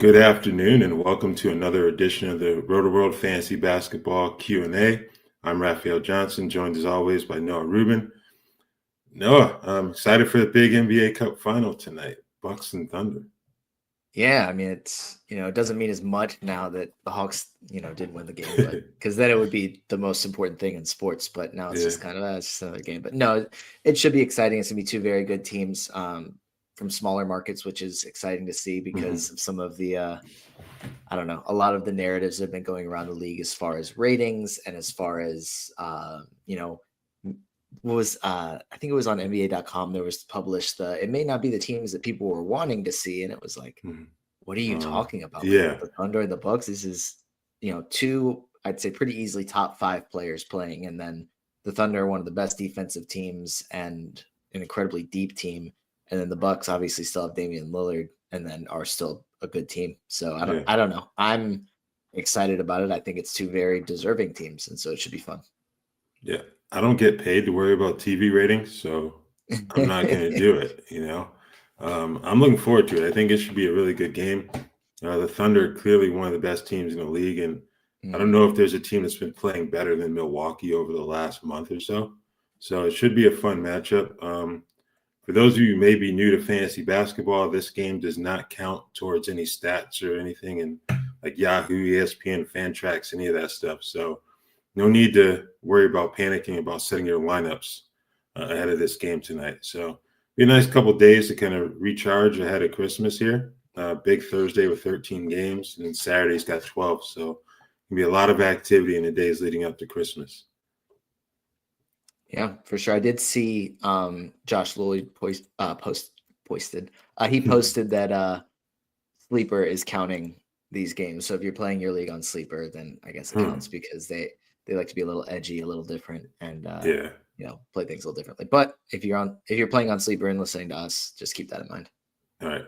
Good afternoon, and welcome to another edition of the Rotoworld Fantasy Basketball Q&A. I'm Raphielle Johnson, joined as always by Noah Rubin. Noah, I'm excited for the big NBA Cup final tonight, Bucks and Thunder. Yeah, I mean, it doesn't mean as much now that the Hawks, did win the game, but because then it would be the most important thing in sports. But now it's just kind of it's just another game. But no, it should be exciting. It's gonna be two very good teams from smaller markets, which is exciting to see because of some of the I don't know, a lot of the narratives that have been going around the league as far as ratings and as far as was I think it was on NBA.com. There was published it may not be the teams that people were wanting to see, and it was like, what are you talking about? Like Yeah. the Thunder and the Bucks. This is two, I'd say, pretty easily top 5 players playing, and then the Thunder are one of the best defensive teams and an incredibly deep team, and then the Bucks obviously still have Damian Lillard, and then are still a good team. So I don't know. I'm excited about it. I think it's two very deserving teams, and so it should be fun. Yeah. I don't get paid to worry about TV ratings, so I'm not going to do it, I'm looking forward to it. I think it should be a really good game. The Thunder are clearly one of the best teams in the league, and I don't know if there's a team that's been playing better than Milwaukee over the last month or so. So it should be a fun matchup. For those of you who may be new to fantasy basketball, this game does not count towards any stats or anything in like Yahoo, ESPN, Fantrax, any of that stuff. So no need to worry about panicking about setting your lineups ahead of this game tonight. So be a nice couple days to kind of recharge ahead of Christmas here. Big Thursday with 13 games, and then Saturday's got 12. So it'll be a lot of activity in the days leading up to Christmas. Yeah, for sure. I did see Josh Lloyd posted. He posted that Sleeper is counting these games. So if you're playing your league on Sleeper, then I guess it counts because they like to be a little edgy, a little different, and play things a little differently. But if you're playing on Sleeper and listening to us, just keep that in mind. All right.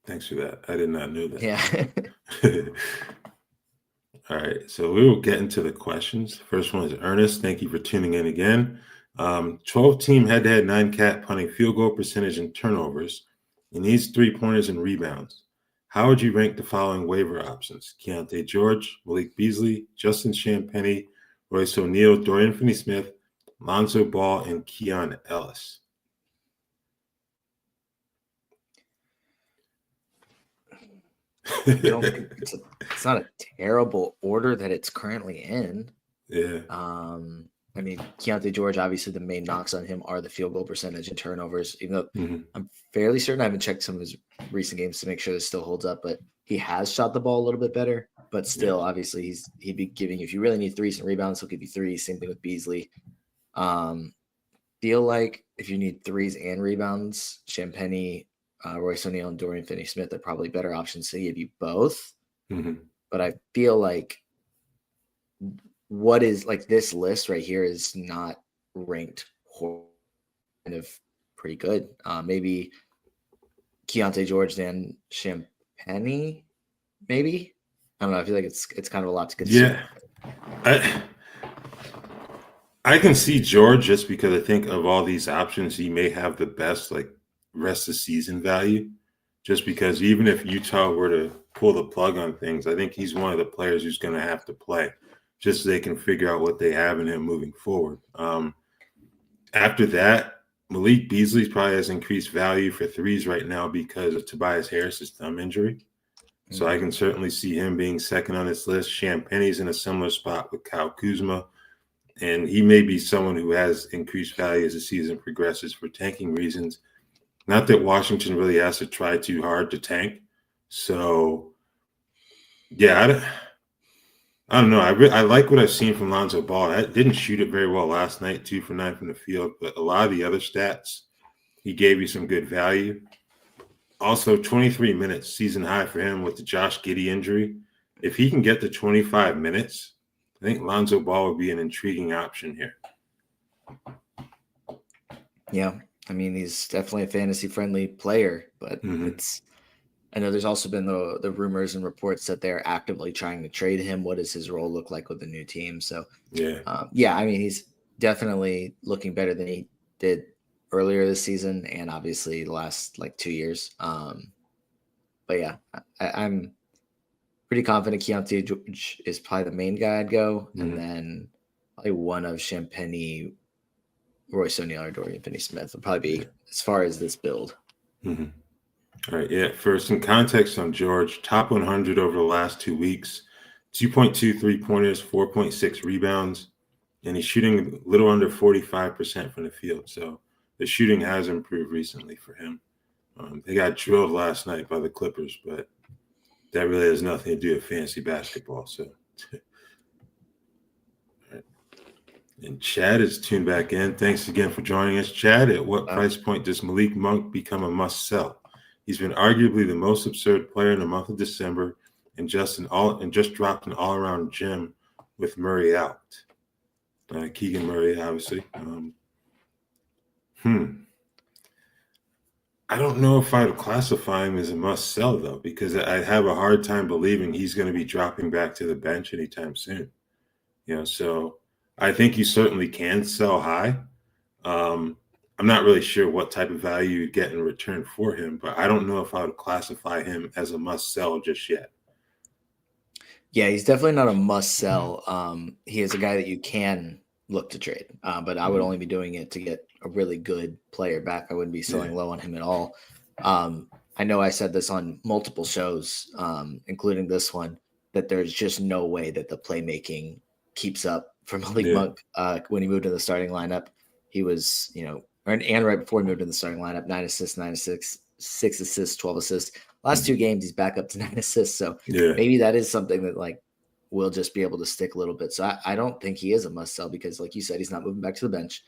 Thanks for that. I did not know that. Yeah. All right. So we will get into the questions. First one is Ernest. Thank you for tuning in again. 12-team head-to-head 9-cat punting field goal percentage and turnovers. He needs 3-pointers and rebounds. How would you rank the following waiver options? Keontae George, Malik Beasley, Justin Champagnie, Royce O'Neal, Dorian Finney-Smith, Lonzo Ball, and Keon Ellis. It's not a terrible order that it's currently in. Yeah. I mean, Keontae George, obviously the main knocks on him are the field goal percentage and turnovers, even though I'm fairly certain I haven't checked some of his recent games to make sure this still holds up, but he has shot the ball a little bit better. But still, obviously, he'd be giving, if you really need threes and rebounds, he'll give you threes. Same thing with Beasley. Feel like if you need threes and rebounds, Champagnie, Royce O'Neal, and Dorian Finney-Smith are probably better options to give you both. But I feel like what is like this list right here is not ranked kind of pretty good. Maybe Keontae George, then Champagnie, maybe. I don't know. I feel like it's kind of a lot to consider. Yeah, I can see George just because I think of all these options, he may have the best like rest of season value. Just because even if Utah were to pull the plug on things, I think he's one of the players who's going to have to play, just so they can figure out what they have in him moving forward. After that, Malik Beasley probably has increased value for threes right now because of Tobias Harris's thumb injury. So I can certainly see him being second on this list. Champagnie's in a similar spot with Kyle Kuzma, and he may be someone who has increased value as the season progresses for tanking reasons. Not that Washington really has to try too hard to tank. So, yeah, I don't know. I like what I've seen from Lonzo Ball. I didn't shoot it very well last night, 2 for 9 from the field, but a lot of the other stats, he gave you some good value. Also, 23 minutes, season high for him with the Josh Giddey injury. If he can get to 25 minutes, I think Lonzo Ball would be an intriguing option here. Yeah, I mean, he's definitely a fantasy-friendly player, but I know there's also been the rumors and reports that they're actively trying to trade him. What does his role look like with the new team? So, I mean, he's definitely looking better than he did earlier this season and obviously the last like 2 years. But yeah, I'm pretty confident Keontae George is probably the main guy I'd go, and then probably one of Champagnie, Royce O'Neal, or Dorian Finney-Smith would probably be as far as this build. All right, yeah. For some context on George, top 100 over the last 2 weeks, 2.2 3-pointers, 4.6 rebounds, and he's shooting a little under 45% from the field. So the shooting has improved recently for him. They got drilled last night by the Clippers, but that really has nothing to do with fantasy basketball. So, and Chad is tuned back in. Thanks again for joining us, Chad. At what price point does Malik Monk become a must-sell? He's been arguably the most absurd player in the month of December, and just dropped an all-around gem with Murray out. Keegan Murray, obviously. I don't know if I'd classify him as a must-sell, though, because I have a hard time believing he's going to be dropping back to the bench anytime soon. So I think you certainly can sell high. I'm not really sure what type of value you'd get in return for him, but I don't know if I would classify him as a must-sell just yet. Yeah, he's definitely not a must-sell. He is a guy that you can look to trade, but I would only be doing it to get a really good player back. I wouldn't be selling low on him at all. I know I said this on multiple shows, including this one, that there's just no way that the playmaking keeps up for Malik Monk. When he moved to the starting lineup, he was, and right before he moved to the starting lineup, 9 assists, 6 assists, 12 assists. Last 2 games, he's back up to 9 assists. So maybe that is something that will just be able to stick a little bit. So I don't think he is a must sell because, like you said, he's not moving back to the bench,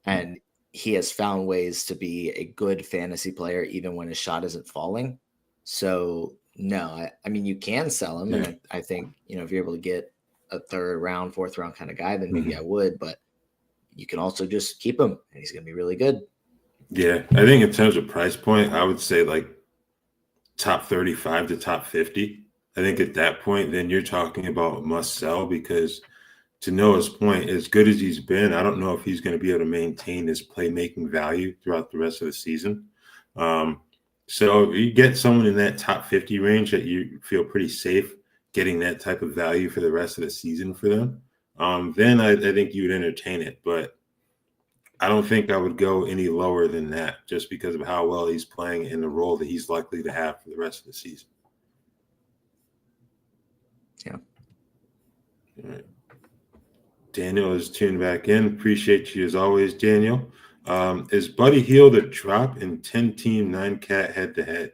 and he has found ways to be a good fantasy player even when his shot isn't falling. So no, I mean, you can sell him, and I think if you're able to get a 3rd round, 4th round kind of guy, then maybe I would. But you can also just keep him, and he's going to be really good. Yeah, I think in terms of price point, I would say top 35 to top 50. I think at that point, then you're talking about must sell, because to Noah's point, as good as he's been, I don't know if he's going to be able to maintain his playmaking value throughout the rest of the season. So if you get someone in that top 50 range that you feel pretty safe getting that type of value for the rest of the season for them, then I think you would entertain it. But I don't think I would go any lower than that just because of how well he's playing and the role that he's likely to have for the rest of the season. Yeah. All right. Daniel is tuned back in. Appreciate you as always, Daniel. Is Buddy Hield a drop in 10-team 9-cat head-to-head?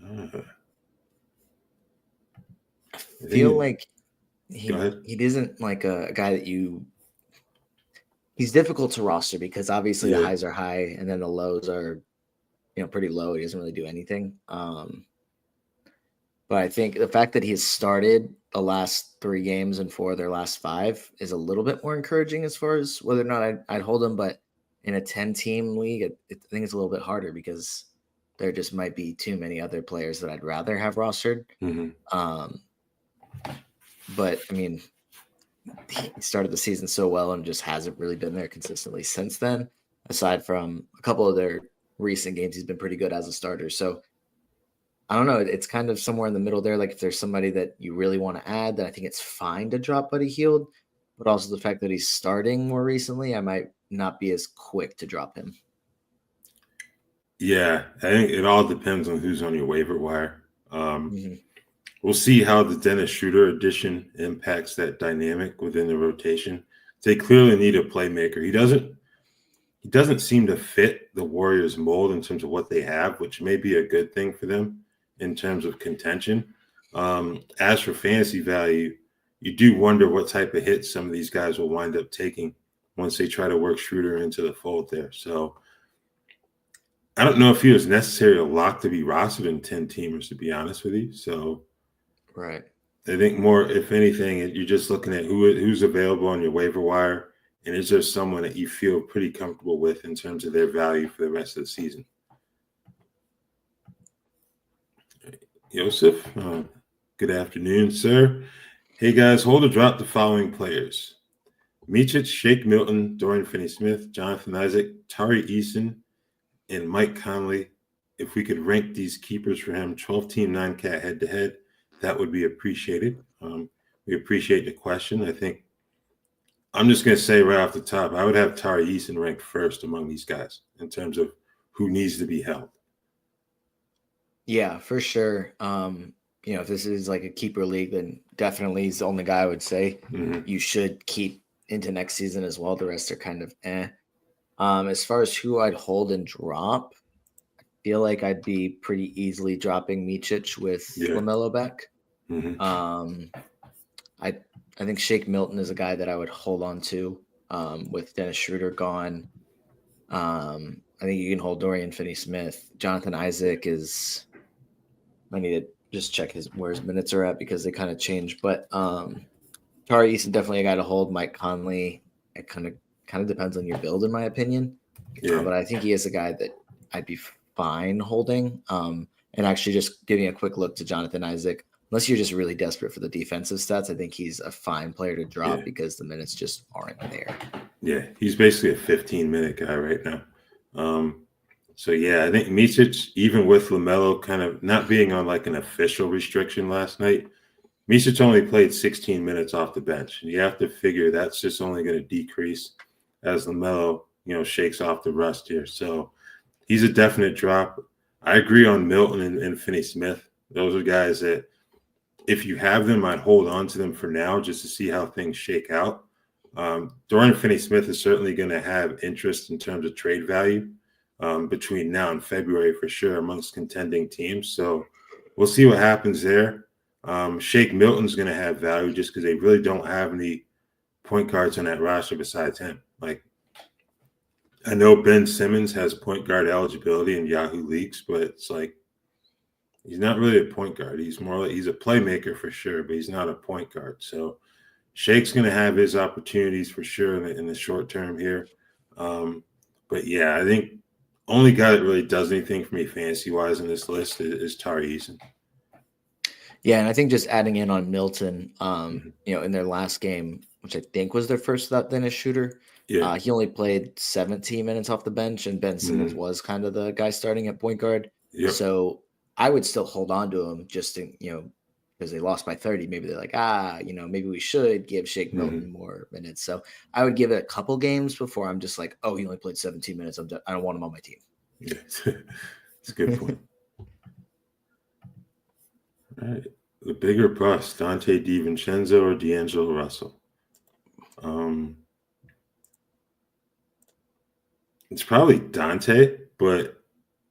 I feel like he isn't like a guy that he's difficult to roster because obviously the highs are high and then the lows are, pretty low. He doesn't really do anything. But I think the fact that he has started the last 3 games and 4 of their last 5 is a little bit more encouraging as far as whether or not I'd hold him. But in a 10-team league, I think it's a little bit harder because there just might be too many other players that I'd rather have rostered. But I mean, he started the season so well and just hasn't really been there consistently since then. Aside from a couple of their recent games, he's been pretty good as a starter. So I don't know. It's kind of somewhere in the middle there. Like if there's somebody that you really want to add, then I think it's fine to drop Buddy Hield. But also the fact that he's starting more recently, I might not be as quick to drop him. Yeah, I think it all depends on who's on your waiver wire. We'll see how the Dennis Schroeder addition impacts that dynamic within the rotation. They clearly need a playmaker. He doesn't seem to fit the Warriors mold in terms of what they have, which may be a good thing for them in terms of contention. As for fantasy value, you do wonder what type of hits some of these guys will wind up taking once they try to work Schroeder into the fold there. So I don't know if he was necessarily a lock to be rostered in 10 teamers, to be honest with you. So right. I think more, if anything, you're just looking at who's available on your waiver wire, and is there someone that you feel pretty comfortable with in terms of their value for the rest of the season? Joseph, good afternoon, sir. Hey, guys, hold or drop the following players: Micic, Shake Milton, Dorian Finney-Smith, Jonathan Isaac, Tari Eason, and Mike Conley if we could rank these keepers for him, 12 team 9-cat head to head, that would be appreciated. We appreciate the question. I think I'm just going to say right off the top, I would have Tari Eason ranked first among these guys in terms of who needs to be held. Yeah, for sure. If this is like a keeper league, then definitely he's the only guy I would say you should keep into next season as well. The rest are kind of eh. As far as who I'd hold and drop, I feel like I'd be pretty easily dropping Micic with LaMelo back. I think Shake Milton is a guy that I would hold on to with Dennis Schroeder gone. I think you can hold Dorian Finney-Smith. Jonathan Isaac is. I need to just check where his minutes are at because they kind of change. But Tari Eason definitely a guy to hold. Mike Conley, it kind of depends on your build, in my opinion. But I think he is a guy that I'd be fine holding. And actually, just giving a quick look to Jonathan Isaac. Unless you're just really desperate for the defensive stats, I think he's a fine player to drop because the minutes just aren't there. Yeah, he's basically a 15-minute guy right now. So, I think Micic, even with LaMelo kind of not being on like an official restriction last night, Micic only played 16 minutes off the bench. And you have to figure that's just only going to decrease as LaMelo, shakes off the rust here. So he's a definite drop. I agree on Milton and Finney-Smith. Those are guys that if you have them, I'd hold on to them for now just to see how things shake out. Dorian Finney-Smith is certainly going to have interest in terms of trade value between now and February for sure amongst contending teams. So we'll see what happens there. Shake Milton's going to have value just because they really don't have any point guards on that roster besides him. Like, I know Ben Simmons has point guard eligibility in Yahoo leagues, but it's like he's not really a point guard. He's more like he's a playmaker for sure, but he's not a point guard. So Shake's going to have his opportunities for sure in the short term here. But I think only guy that really does anything for me fantasy-wise in this list is Tari Eason. Yeah, and I think just adding in on Milton, in their last game, which I think was their first without Dennis Schroeder, he only played 17 minutes off the bench, and Ben Simmons was kind of the guy starting at point guard. Yep. So I would still hold on to him just to, because they lost by 30. Maybe they're like, maybe we should give Shake Milton more minutes. So I would give it a couple games before I'm just like, oh, he only played 17 minutes. I don't want him on my team. Yeah, it's a good point. All right. The bigger bust, Dante DiVincenzo or D'Angelo Russell? It's probably Dante, but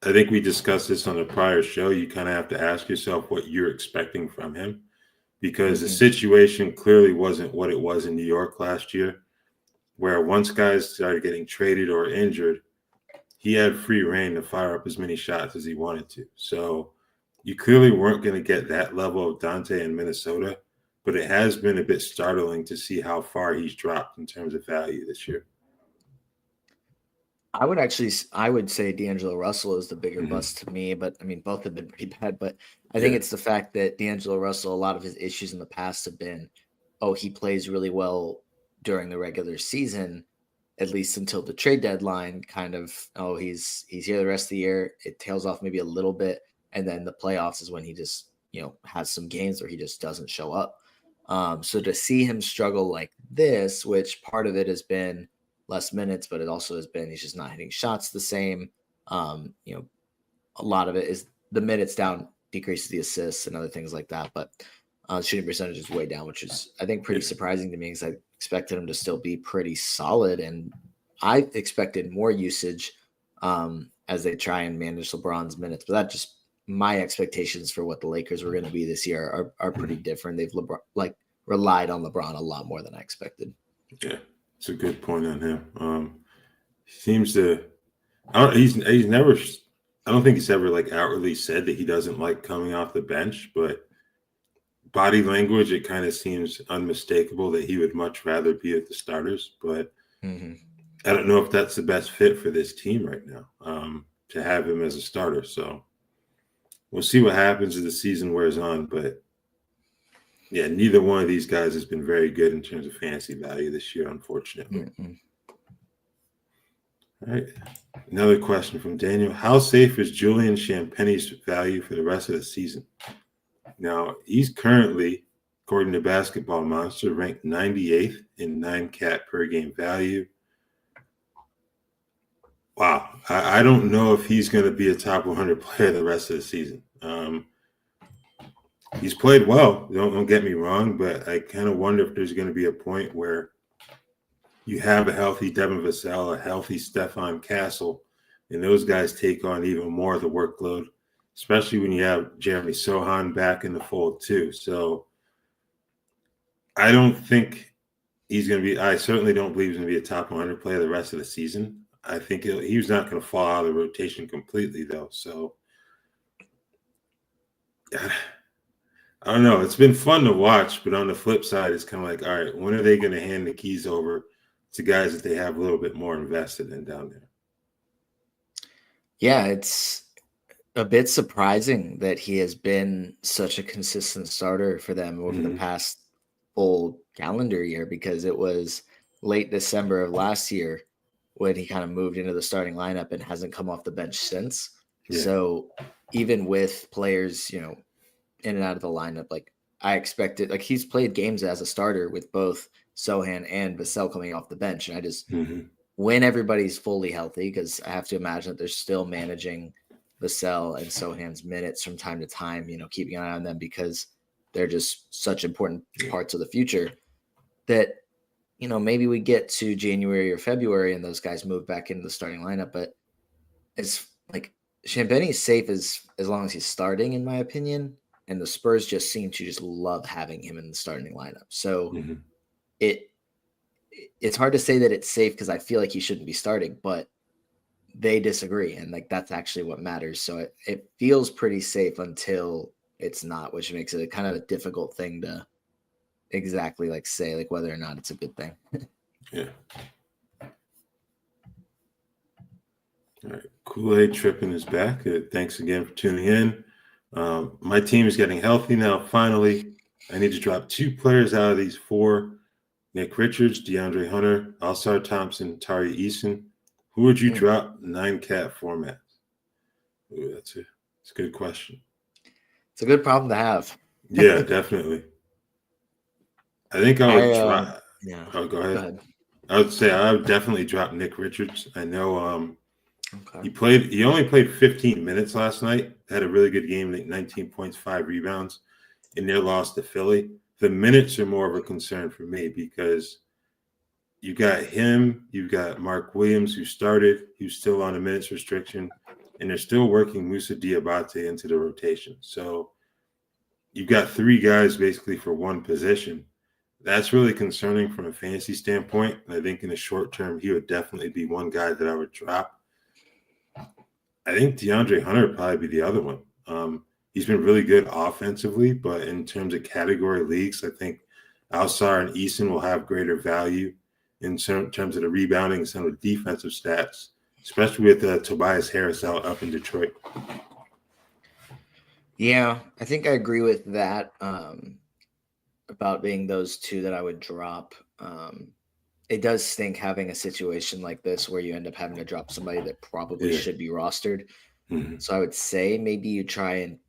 I think we discussed this on a prior show. You kind of have to ask yourself what you're expecting from him because the situation clearly wasn't what it was in New York last year, where once guys started getting traded or injured, he had free reign to fire up as many shots as he wanted to. So you clearly weren't going to get that level of Dante in Minnesota, but it has been a bit startling to see how far he's dropped in terms of value this year. I would say D'Angelo Russell is the bigger bust to me, but I mean, both have been pretty bad. But I think it's the fact that D'Angelo Russell, a lot of his issues in the past have been, he plays really well during the regular season, at least until the trade deadline. Kind of, he's here the rest of the year. It tails off maybe a little bit, and then the playoffs is when he just has some games where he just doesn't show up. So to see him struggle like this, which part of it has been less minutes, but it also has been he's just not hitting shots the same. A lot of it is the minutes down decreases the assists and other things like that. But shooting percentage is way down, which is I think pretty surprising to me because I expected him to still be pretty solid, and I expected more usage as they try and manage LeBron's minutes. But that just my expectations for what the Lakers were going to be this year are pretty different. They've relied on LeBron a lot more than I expected. Yeah. It's a good point on him. He seems to. He's never. I don't think he's ever outwardly said that he doesn't like coming off the bench, but body language, it kind of seems unmistakable that he would much rather be at the starters. But I don't know if that's the best fit for this team right now to have him as a starter. So we'll see what happens as the season wears on, but. Yeah, neither one of these guys has been very good in terms of fantasy value this year, unfortunately. All right. Another question from Daniel. How safe is Julian Champagne's value for the rest of the season? Now, he's currently, according to Basketball Monster, ranked 98th in 9-cat per game value. Wow. I don't know if he's going to be a top 100 player the rest of the season. He's played well. Don't get me wrong, but I kind of wonder if there's going to be a point where you have a healthy Devin Vassell, a healthy Stefan Castle, and those guys take on even more of the workload, especially when you have Jeremy Sohan back in the fold too. So I don't think he's going to be – I certainly don't believe he's going to be a top 100 player the rest of the season. I think he's not going to fall out of the rotation completely though. So I don't know. It's been fun to watch, but on the flip side, it's kind of like, all right, when are they going to hand the keys over to guys that they have a little bit more invested in down there? Yeah, it's a bit surprising that he has been such a consistent starter for them over the past full calendar year, because it was late December of last year when he kind of moved into the starting lineup and hasn't come off the bench since. Yeah. So even with players, you know, in and out of the lineup, like I expected, like he's played games as a starter with both Sohan and Vassell coming off the bench. And I just, when everybody's fully healthy, because I have to imagine that they're still managing Vassell and Sohan's minutes from time to time, you know, keeping an eye on them because they're just such important parts of the future, that, you know, maybe we get to January or February and those guys move back into the starting lineup. But it's like Champagnie is safe as long as he's starting, in my opinion. And the Spurs just seem to just love having him in the starting lineup. So it's hard to say that it's safe because I feel like he shouldn't be starting, but they disagree. And like, that's actually what matters. So it feels pretty safe until it's not, which makes it a kind of a difficult thing to exactly like say like whether or not it's a good thing. Yeah. All right. Kool-Aid Tripping is back. Thanks again for tuning in. My team is getting healthy now. Finally, I need to drop 2 players out of these 4. Nick Richards, DeAndre Hunter, Alsar Thompson, Tari Eason. Who would you drop 9-cat formats? Ooh, that's a good question. It's a good problem to have. Yeah, definitely. I think I would drop. Yeah. Oh, go ahead. I would say I would definitely drop Nick Richards. I know he only played 15 minutes last night. Had a really good game, 19 points, 5 rebounds in their loss to Philly. The minutes are more of a concern for me because you got him, you got Mark Williams, who started, who's still on a minutes restriction, and they're still working Moussa Diabate into the rotation. So you've got 3 guys basically for one position. That's really concerning from a fantasy standpoint. And I think in the short term, he would definitely be one guy that I would drop. I think DeAndre Hunter would probably be the other one. He's been really good offensively, but in terms of category leagues, I think Alsar and Eason will have greater value in terms of the rebounding and some of the defensive stats, especially with Tobias Harris out up in Detroit. Yeah, I think I agree with that about being those 2 that I would drop. It does stink having a situation like this where you end up having to drop somebody that probably should be rostered. So I would say maybe you try and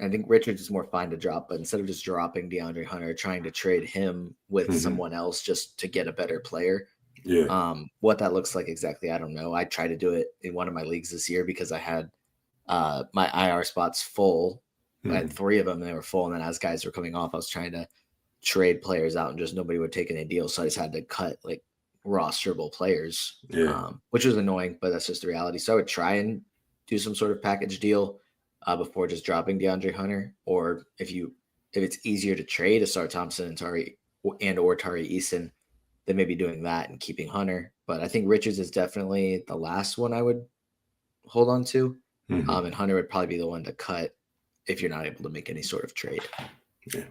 I think Richards is more fine to drop, but instead of just dropping DeAndre Hunter, trying to trade him with someone else just to get a better player. Yeah. What that looks like exactly, I don't know. I tried to do it in one of my leagues this year because I had my IR spots full. I had 3 of them and they were full. And then as guys were coming off, I was trying to trade players out and just nobody would take any deal. So I just had to cut like rosterable players, which was annoying, but that's just the reality. So I would try and do some sort of package deal before just dropping DeAndre Hunter. Or if it's easier to trade Asar Thompson and Tari Eason, then maybe doing that and keeping Hunter. But I think Richards is definitely the last one I would hold on to. And Hunter would probably be the one to cut if you're not able to make any sort of trade. Yeah.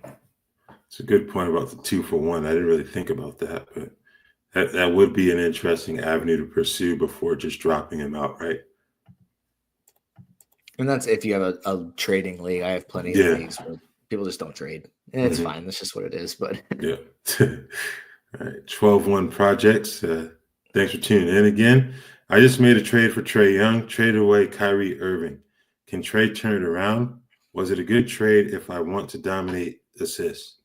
It's a good point about the 2-for-1. I didn't really think about that, but that would be an interesting avenue to pursue before just dropping him out, right? And that's if you have a trading league. I have plenty of leagues where people just don't trade. And it's fine. That's just what it is. But yeah. All right. 12-1 projects. Thanks for tuning in again. I just made a trade for Trae Young, traded away Kyrie Irving. Can Trae turn it around? Was it a good trade if I want to dominate assists?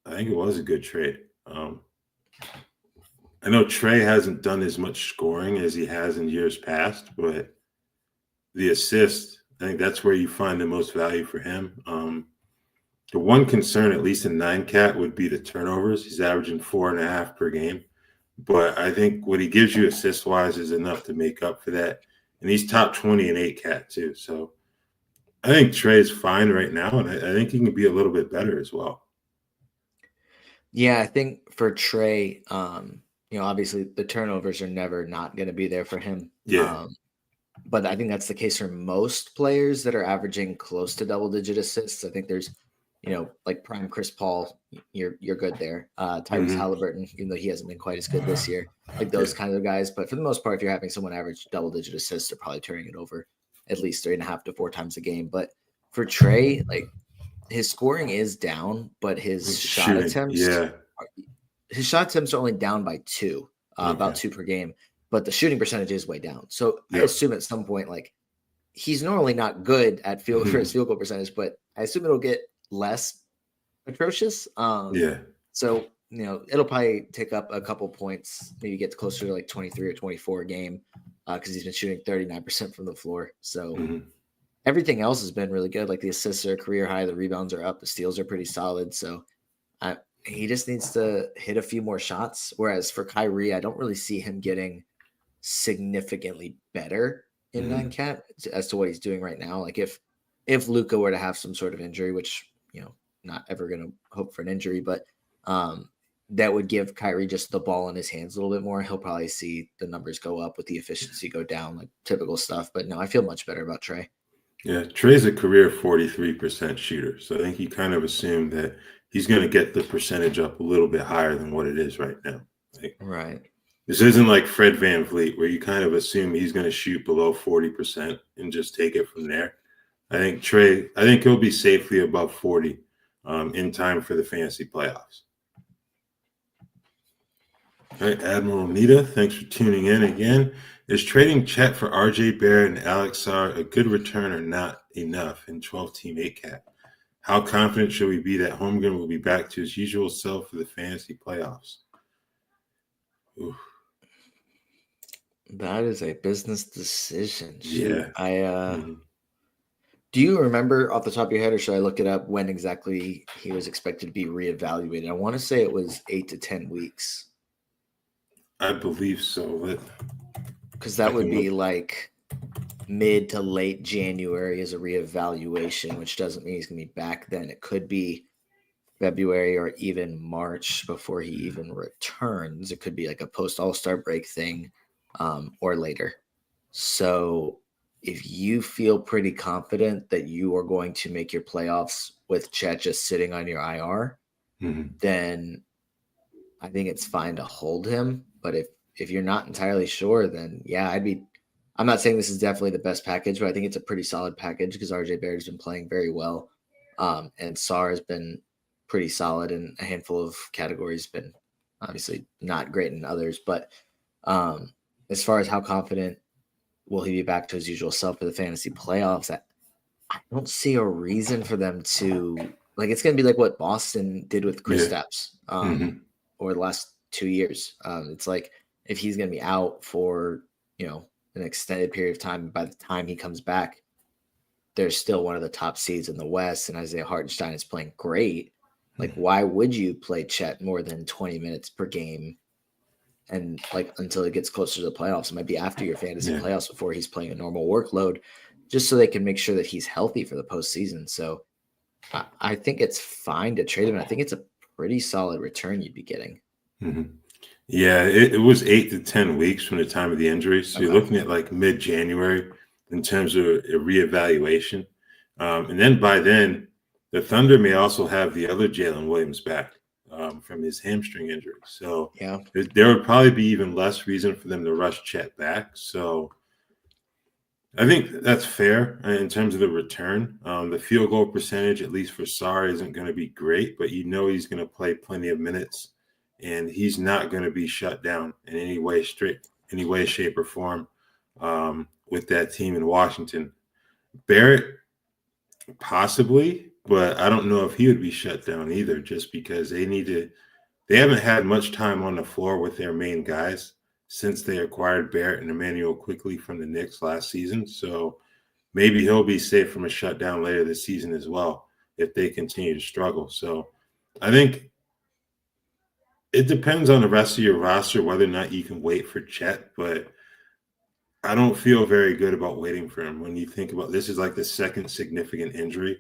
I think it was a good trade. I know Trae hasn't done as much scoring as he has in years past, but the assist, I think that's where you find the most value for him. The one concern, at least in 9-cat, would be the turnovers. He's averaging 4.5 per game. But I think what he gives you assist-wise is enough to make up for that. And he's top 20 in 8-cat, too. So I think Trey's fine right now, and I think he can be a little bit better as well. Yeah, I think for Trae, obviously the turnovers are never not going to be there for him. Yeah. But I think that's the case for most players that are averaging close to double-digit assists. I think there's, like prime Chris Paul, you're good there. Tyrese Halliburton, even though he hasn't been quite as good this year, like those kinds of guys. But for the most part, if you're having someone average double-digit assists, they're probably turning it over at least 3.5 to 4 times a game. But for Trae, like his scoring is down, but his shot attempts, his shot attempts are only down by 2, about 2 per game. But the shooting percentage is way down. So I assume at some point, like he's normally not good at for his field goal percentage, but I assume it'll get less atrocious. So, it'll probably take up a couple points, maybe get closer to like 23 or 24 a game because he's been shooting 39% from the floor. So everything else has been really good. Like the assists are career high, the rebounds are up, the steals are pretty solid. So he just needs to hit a few more shots. Whereas for Kyrie, I don't really see him getting significantly better in 9-cat as to what he's doing right now. Like if Luka were to have some sort of injury, which not ever going to hope for an injury, but that would give Kyrie just the ball in his hands a little bit more. He'll probably see the numbers go up with the efficiency go down, like typical stuff. But no, I feel much better about Trae. Yeah, Trey's a career 43% shooter, so I think you kind of assume that he's going to get the percentage up a little bit higher than what it is right now. Right. This isn't like Fred VanVleet, where you kind of assume he's going to shoot below 40% and just take it from there. I think he'll be safely above 40 in time for the fantasy playoffs. All right, Admiral Nita, thanks for tuning in again. Is trading Chet for RJ Barrett and Alex Sarr a good return or not enough in 12-team 8-cat? How confident should we be that Holmgren will be back to his usual self for the fantasy playoffs? Ooh. That is a business decision. Shoot. Yeah. Do you remember off the top of your head, or should I look it up when exactly he was expected to be reevaluated? I want to say it was 8 to 10 weeks. I believe so. Because that would be like mid to late January as a reevaluation, which doesn't mean he's going to be back then. It could be February or even March before he even returns. It could be like a post All-Star break thing or later. So if you feel pretty confident that you are going to make your playoffs with Chet just sitting on your IR, then I think it's fine to hold him. But if you're not entirely sure, then yeah, I'm not saying this is definitely the best package, but I think it's a pretty solid package because RJ Barrett's been playing very well. And Sarr has been pretty solid in a handful of categories, been obviously not great in others. But as far as how confident will he be back to his usual self for the fantasy playoffs, I don't see a reason for them to, like, it's going to be like what Boston did with Chris Stapps over the last 2 years. It's like if he's going to be out for, an extended period of time, by the time he comes back, they're still one of the top seeds in the West, and Isaiah Hartenstein is playing great. Like, why would you play Chet more than 20 minutes per game and like until it gets closer to the playoffs? It might be after your fantasy playoffs before he's playing a normal workload, just so they can make sure that he's healthy for the postseason. So I think it's fine to trade him. I think it's a pretty solid return you'd be getting. Yeah, it was 8 to 10 weeks from the time of the injury. So you're looking at like mid-January in terms of a reevaluation. And then by then, the Thunder may also have the other Jalen Williams back from his hamstring injury. So there would probably be even less reason for them to rush Chet back. So I think that's fair in terms of the return. The field goal percentage, at least for Sarr, isn't going to be great, but he's going to play plenty of minutes. And he's not going to be shut down in any way, any way, shape, or form with that team in Washington. Barrett, possibly, but I don't know if he would be shut down either, just because they haven't had much time on the floor with their main guys since they acquired Barrett and Emmanuel quickly from the Knicks last season. So maybe he'll be safe from a shutdown later this season as well if they continue to struggle. So I think it depends on the rest of your roster whether or not you can wait for Chet, but I don't feel very good about waiting for him. When you think about this, is like the second significant injury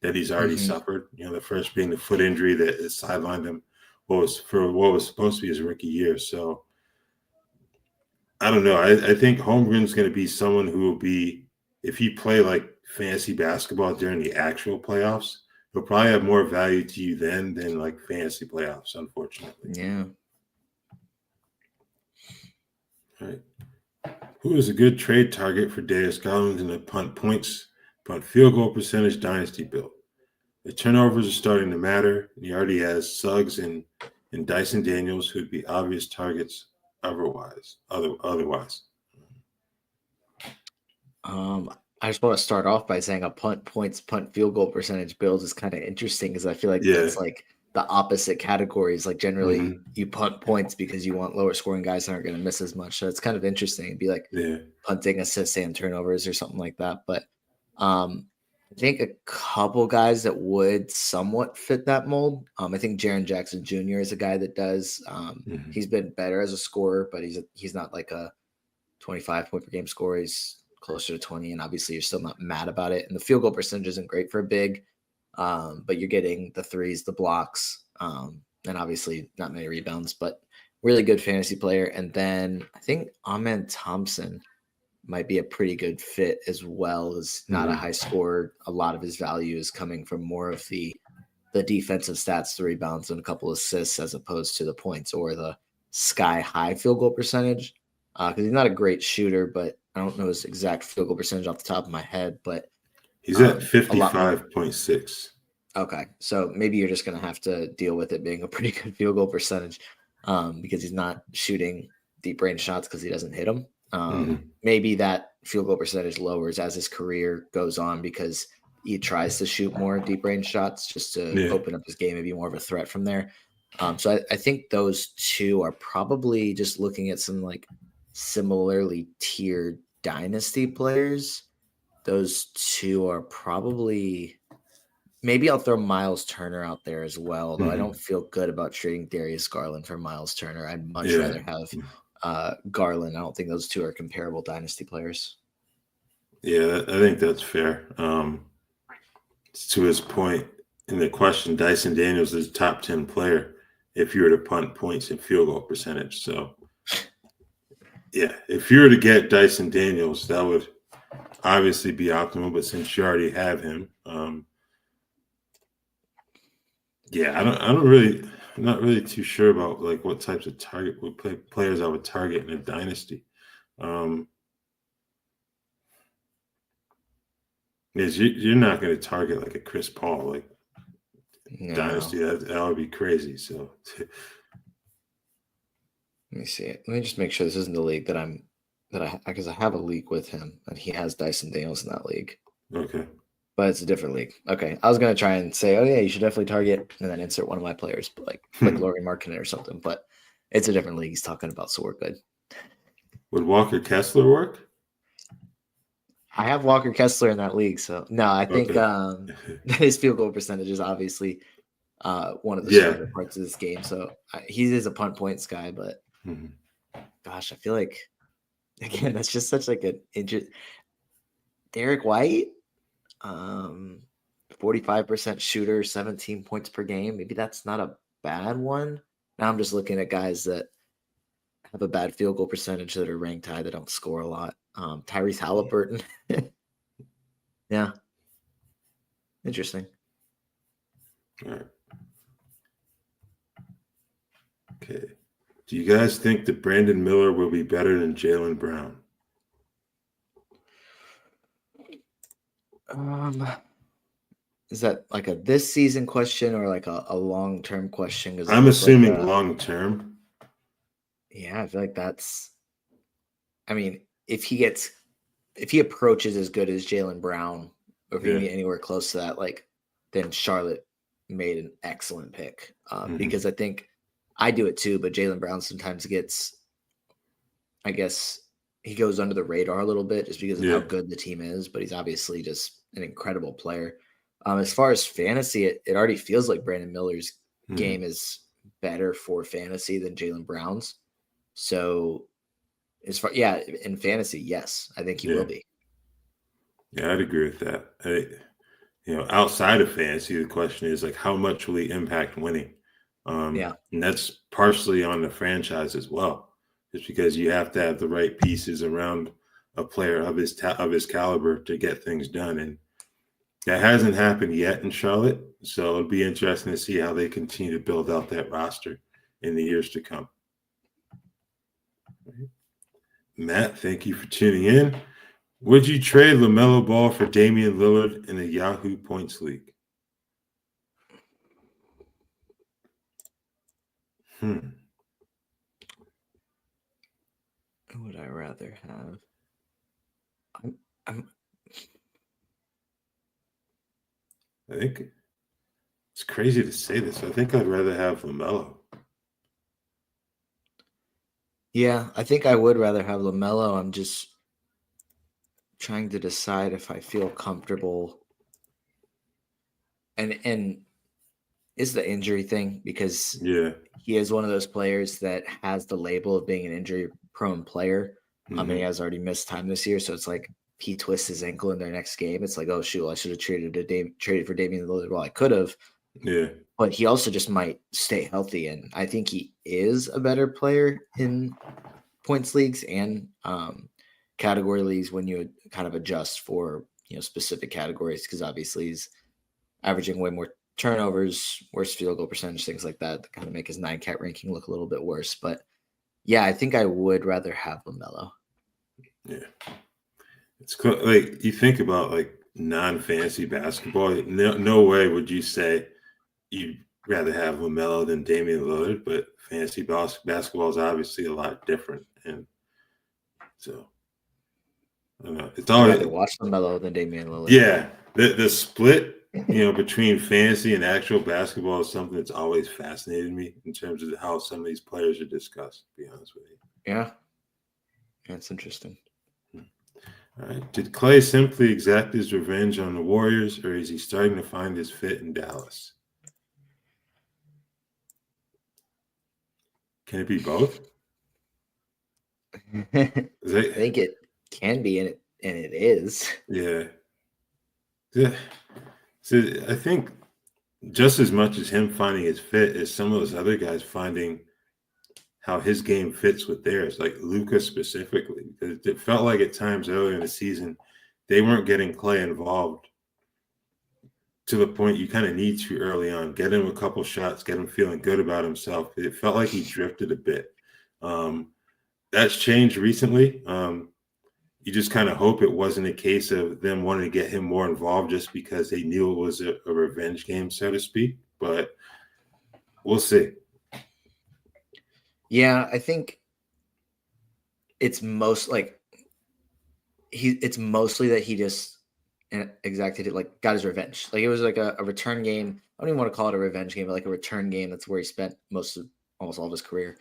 that he's already suffered. The first being the foot injury that sidelined him what was supposed to be his rookie year. So I don't know. I think Holmgren's going to be someone who will be, if you play like fantasy basketball during the actual playoffs, he'll probably have more value to you then than like fantasy playoffs, unfortunately. Yeah. All right. Who is a good trade target for Darius Garland in the punt points, punt field goal percentage dynasty build? The turnovers are starting to matter. He already has Suggs and Dyson Daniels, who'd be obvious targets otherwise. I just want to start off by saying a punt points, punt field goal percentage build is kind of interesting because I feel like that's like the opposite categories. Like generally you punt points because you want lower scoring guys that aren't going to miss as much. So it's kind of interesting. It'd be like punting, assists, and turnovers or something like that. But I think a couple guys that would somewhat fit that mold. I think Jaren Jackson Jr. is a guy that does. He's been better as a scorer, but he's not like a 25 point per game scorer. He's closer to 20, and obviously you're still not mad about it. And the field goal percentage isn't great for a big, but you're getting the threes, the blocks, and obviously not many rebounds, but really good fantasy player. And then I think Amen Thompson might be a pretty good fit as well. As not a high scorer. A lot of his value is coming from more of the defensive stats, the rebounds and a couple assists, as opposed to the points or the sky high field goal percentage. Because he's not a great shooter, but I don't know his exact field goal percentage off the top of my head. But he's at 55.6. Okay, so maybe you're just going to have to deal with it being a pretty good field goal percentage because he's not shooting deep range shots because he doesn't hit them. Maybe that field goal percentage lowers as his career goes on because he tries to shoot more deep range shots just to open up his game and be more of a threat from there. So I think those two are probably just looking at some like similarly tiered dynasty players. Those two are probably, maybe I'll throw Miles Turner out there as well, though I don't feel good about trading Darius Garland for Miles Turner. I'd much rather have Garland. I don't think those two are comparable dynasty players. Yeah, I think that's fair. To his point in the question, Dyson Daniels is a top 10 player if you were to punt points and field goal percentage. So, yeah, if you were to get Dyson Daniels, that would obviously be optimal. But since you already have him, I'm not really too sure about like what types of players I would target in a dynasty. Is you're not going to target like a Chris Paul like dynasty. That would be crazy. So let me see. Let me just make sure this isn't the league because I have a league with him and he has Dyson Daniels in that league. Okay. But it's a different league. Okay. I was going to try and say, oh yeah, you should definitely target and then insert one of my players, but like Lauri Markkanen or something. But it's a different league he's talking about, so we're good. Would Walker Kessler work? I have Walker Kessler in that league, so no, I think his field goal percentage is obviously one of the stronger parts of this game. So he is a punt points guy, but gosh, I feel like again that's just such like an interest. Derek White, 45% shooter, 17 points per game. Maybe that's not a bad one. Now I'm just looking at guys that have a bad field goal percentage that are ranked high that don't score a lot. Tyrese Halliburton. Yeah. Interesting. All right. Okay. Do you guys think that Brandon Miller will be better than Jaylen Brown? Is that like a this season question or like a long-term question? I'm assuming long-term. Yeah, I feel like that's I mean, if he approaches as good as Jaylen Brown, or if he can get anywhere close to that, like, then Charlotte made an excellent pick. Because I think I do it too, but Jaylen Brown sometimes gets, I guess, he goes under the radar a little bit just because of how good the team is, but he's obviously just an incredible player. As far as fantasy, it already feels like Brandon Miller's game is better for fantasy than Jaylen Brown's. So as far, in fantasy, yes, I think he will be. Yeah, I'd agree with that. Outside of fantasy, the question is, like, how much will he impact winning? And that's partially on the franchise as well, just because you have to have the right pieces around a player of his caliber to get things done, and that hasn't happened yet in Charlotte. So it'll be interesting to see how they continue to build out that roster in the years to come. Matt, thank you for tuning in. Would you trade LaMelo Ball for Damian Lillard in a Yahoo Points League? Who would I rather have? I think it's crazy to say this. I think I'd rather have LaMelo. Yeah, I think I would rather have LaMelo. I'm just trying to decide if I feel comfortable. And it's the injury thing, because he is one of those players that has the label of being an injury-prone player. And he has already missed time this year, so it's like he twists his ankle in their next game. It's like, oh shoot, I should have traded for Damian Lillard. Well, I could have. Yeah. But he also just might stay healthy, and I think he is a better player in points leagues and category leagues when you kind of adjust for specific categories, because obviously he's averaging way more turnovers, worse field goal percentage, things like that kind of make his 9-cat ranking look a little bit worse. But yeah, I think I would rather have LaMelo. Yeah, it's cool. Like, you think about, like, non-fantasy basketball, no way would you say you'd rather have LaMelo than Damian Lillard, but fantasy basketball is obviously a lot different, and so I don't know. It's always, I'd rather watch LaMelo than Damian Lillard. Yeah, the split between fantasy and actual basketball is something that's always fascinated me in terms of how some of these players are discussed, to be honest with you. Yeah, it's interesting. All right. Did Clay simply exact his revenge on the Warriors, or is he starting to find his fit in Dallas? Can it be both? I think it can be, and it is. Yeah. So I think just as much as him finding his fit is some of those other guys finding how his game fits with theirs, like Luka specifically. Because it felt like at times earlier in the season, they weren't getting Clay involved to the point you kind of need to early on. Get him a couple shots, get him feeling good about himself. It felt like he drifted a bit. That's changed recently. You just kind of hope it wasn't a case of them wanting to get him more involved just because they knew it was a revenge game, so to speak. But we'll see. Yeah, I think it's mostly that he just exacted it, like got his revenge. Like, it was like a return game. I don't even want to call it a revenge game, but like a return game. That's where he spent almost all of his career.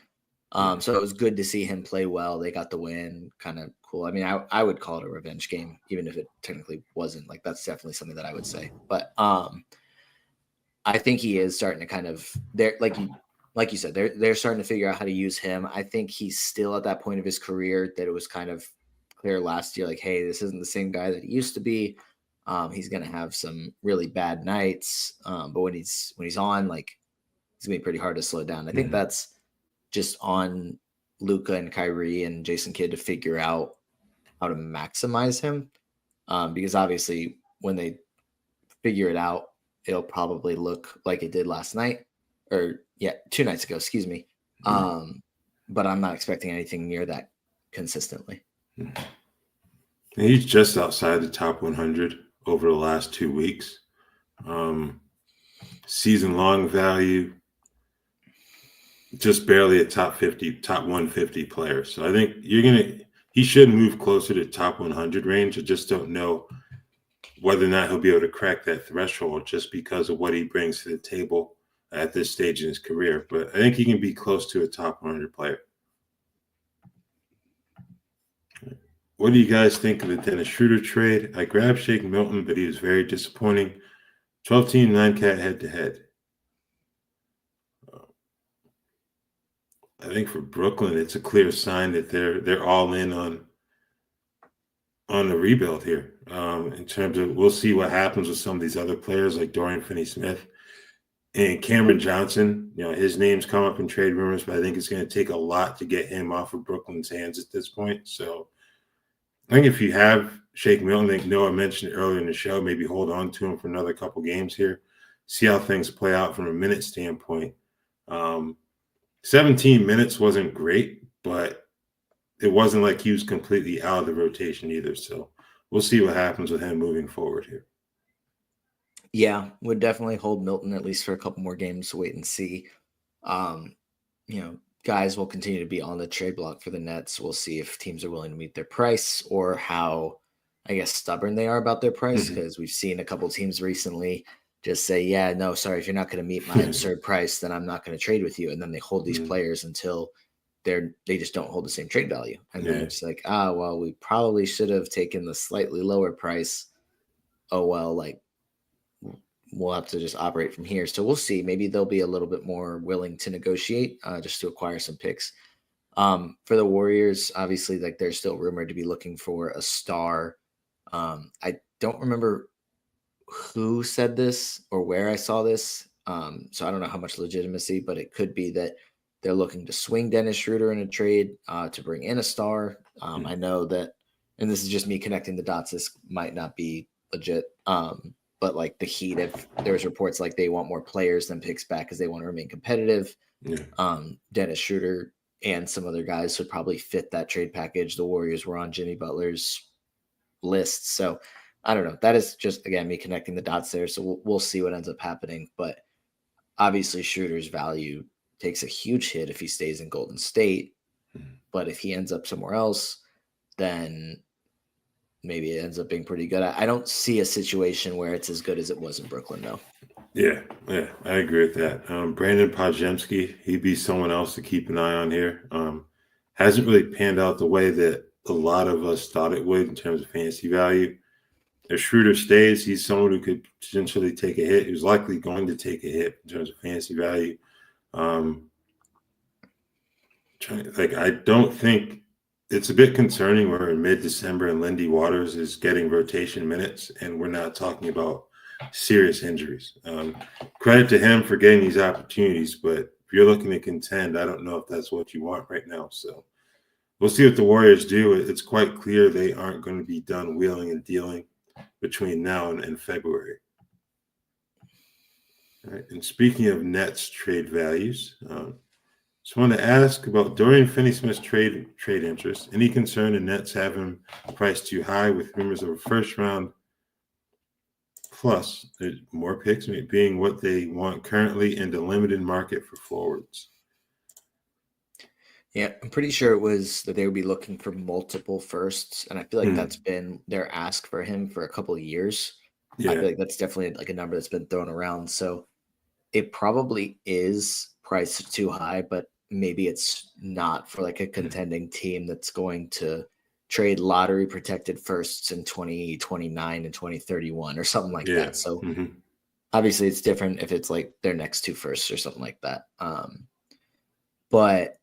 So it was good to see him play well. They got the win. Kind of cool. I mean, I would call it a revenge game, even if it technically wasn't. Like, that's definitely something that I would say. But I think he is starting to kind of, like you said, they're starting to figure out how to use him. I think he's still at that point of his career that it was kind of clear last year, like, hey, this isn't the same guy that he used to be. He's gonna have some really bad nights, but when he's on, like, it's gonna be pretty hard to slow down. I think that's just on Luka and Kyrie and Jason Kidd to figure out how to maximize him, because obviously when they figure it out, it'll probably look like it did last night, or 2 nights ago, excuse me. But I'm not expecting anything near that consistently. He's just outside the top 100 over the last 2 weeks. Season long value, just barely a top 150 player. So I think he should move closer to top 100 range. I just don't know whether or not he'll be able to crack that threshold just because of what he brings to the table at this stage in his career. But I think he can be close to a top 100 player. What do you guys think of the Dennis Schroeder trade? I grabbed Shake Milton, but he was very disappointing. 12-team 9-cat head-to-head. I think for Brooklyn, it's a clear sign that they're all in on the rebuild here. In terms of, we'll see what happens with some of these other players like Dorian Finney-Smith and Cameron Johnson. You know, his name's come up in trade rumors, but I think it's going to take a lot to get him off of Brooklyn's hands at this point. So I think if you have Shake Milton, I think Noah mentioned earlier in the show, maybe hold on to him for another couple games here, see how things play out from a minute standpoint. 17 minutes wasn't great, but it wasn't like he was completely out of the rotation either. So we'll see what happens with him moving forward here. Yeah, would definitely hold Milton at least for a couple more games to wait and see. Guys will continue to be on the trade block for the Nets. We'll see if teams are willing to meet their price or how, I guess, stubborn they are about their price, because we've seen a couple teams recently just say, yeah, no, sorry, if you're not going to meet my absurd price, then I'm not going to trade with you. And then they hold these players until they just don't hold the same trade value. And then it's like, well, we probably should have taken the slightly lower price. Oh, well, like, we'll have to just operate from here. So we'll see. Maybe they'll be a little bit more willing to negotiate just to acquire some picks. For the Warriors, obviously, like, they're still rumored to be looking for a star. I don't remember who said this or where I saw this. So I don't know how much legitimacy, but it could be that they're looking to swing Dennis Schroeder in a trade to bring in a star. I know that, and this is just me connecting the dots, this might not be legit. But like the Heat, if there's reports like they want more players than picks back because they want to remain competitive. Dennis Schroeder and some other guys would probably fit that trade package. The Warriors were on Jimmy Butler's list. So I don't know. That is just, again, me connecting the dots there. So we'll see what ends up happening. But obviously Schroeder's value takes a huge hit if he stays in Golden State. But if he ends up somewhere else, then maybe it ends up being pretty good. I don't see a situation where it's as good as it was in Brooklyn, though. Yeah, I agree with that. Brandon Podziemski, he'd be someone else to keep an eye on here. Hasn't really panned out the way that a lot of us thought it would in terms of fantasy value. If Schroeder stays, he's someone who could potentially take a hit. He was likely going to take a hit in terms of fantasy value. I don't think it's a bit concerning we're in mid-December and Lindy Waters is getting rotation minutes, and we're not talking about serious injuries. Credit to him for getting these opportunities, but if you're looking to contend, I don't know if that's what you want right now. So we'll see what the Warriors do. It's quite clear they aren't going to be done wheeling and dealing between now and February. All right. And speaking of Nets trade values, just want to ask about Dorian Finney-Smith's trade interest. Any concern the Nets have him priced too high with rumors of a first round plus more picks being what they want currently and a limited market for forwards? Yeah, I'm pretty sure it was that they would be looking for multiple firsts, and I feel like that's been their ask for him for a couple of years. I feel like that's definitely like a number that's been thrown around. So it probably is priced too high, but maybe it's not for like a contending team that's going to trade lottery protected firsts in 2029 and 2031 or something like that. So obviously it's different if it's like their next two firsts or something like that. But